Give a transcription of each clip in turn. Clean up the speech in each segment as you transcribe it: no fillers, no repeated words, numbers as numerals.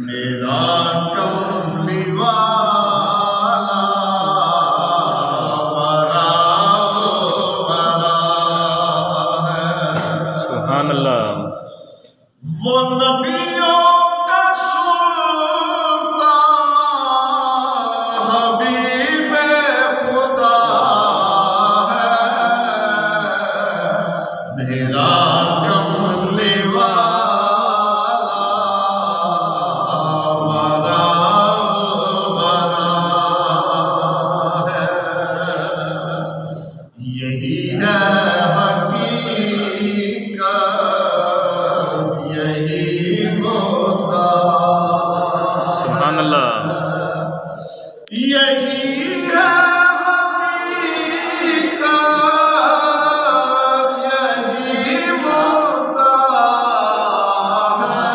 मेरा कमली वाला बड़ा है। सुभान अल्लाह। वो नबियों का सुल्तान हबीबे खुदा है। मेरा कमली यही है हकीकत, यही मुद्दा। सुभान अल्लाह। यही है हकीकत, यही मुद्दा है।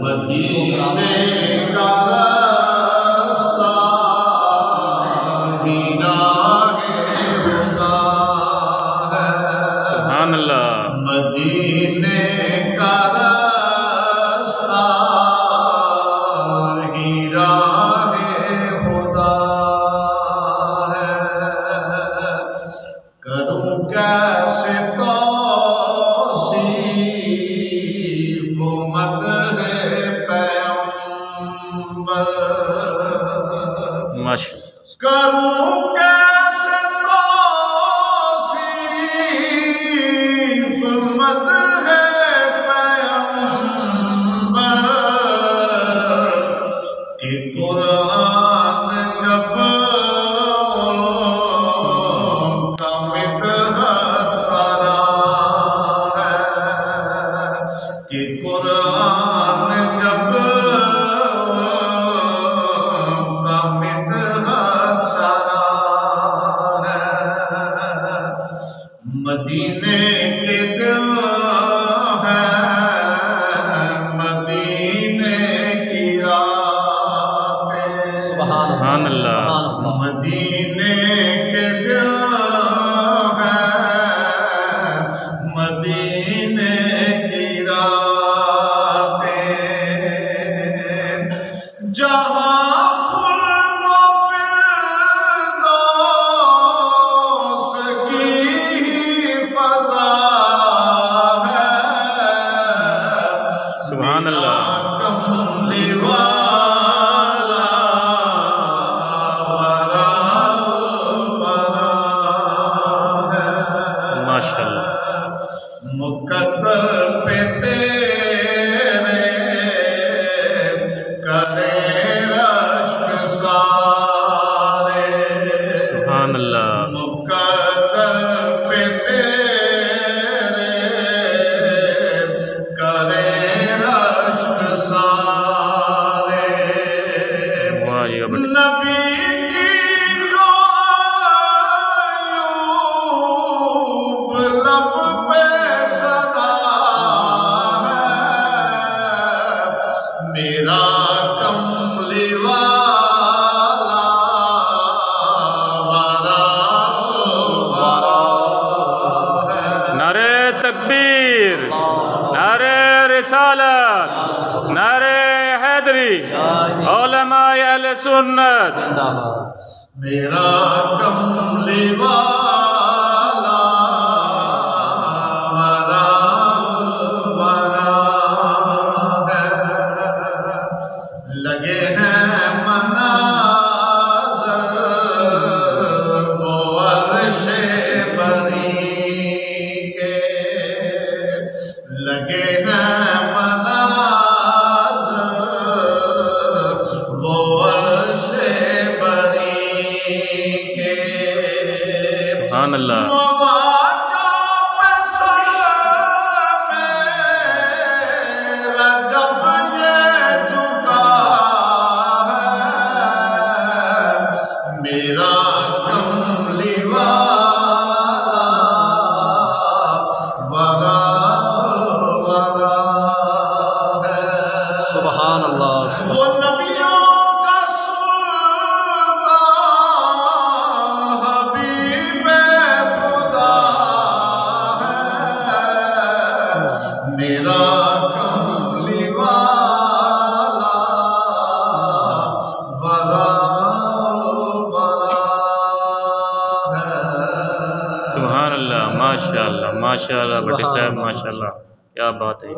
मदीने का रास्ता सुभान अल्लाह। मदीने का रास्ता ही राहे खुदा है। करूं कैसे तौसीफ मदहे पैगंबर। माशाअल्लाह। करूं कैसे तौसीफ मदहे पैगंबर कि कुरान जब का मिदहत सारा है। कि कुरान जब का मिदहत सारा है। मदीने के दिल है, मदीने की रातें। सुभान अल्लाह। मदीने के दिल है, मदीने की रातें। जहाँ खुल्द फिरदौस की फज़ा है। सुभान अल्लाह। कमली वाला बड़ा है। माशाअल्लाह। मुकद्दर पे तेरे करे रश्क सारे। सुभान अल्लाह। मुकद्दर पे तेरे करे रश्क सारे। नबी की जो आयूब लब पे सदा है। मेरा कमली वाला बड़ा है। नारे तकबीर, नारे रिसालत, नारे हैदरी, उलमाए अहले सुन्नत। मेरा कमली वाला बड़ा है। लगे हैं मनाज़र वो अर्शे बरी के। लगे हैं मनाज़र वो अर्शे बरी के। सुभान अल्लाह। जब ये झुका है। मेरा कमली वाला बड़ा है। सुभान अल्लाह। वो नबियों का सुल्तान हबीबे खुदा है। मेरा कमली वाला सुभान अल्लाह, माशाअल्लाह, माशाअल्लाह, भट्टी साहब माशाअल्लाह, क्या बात है।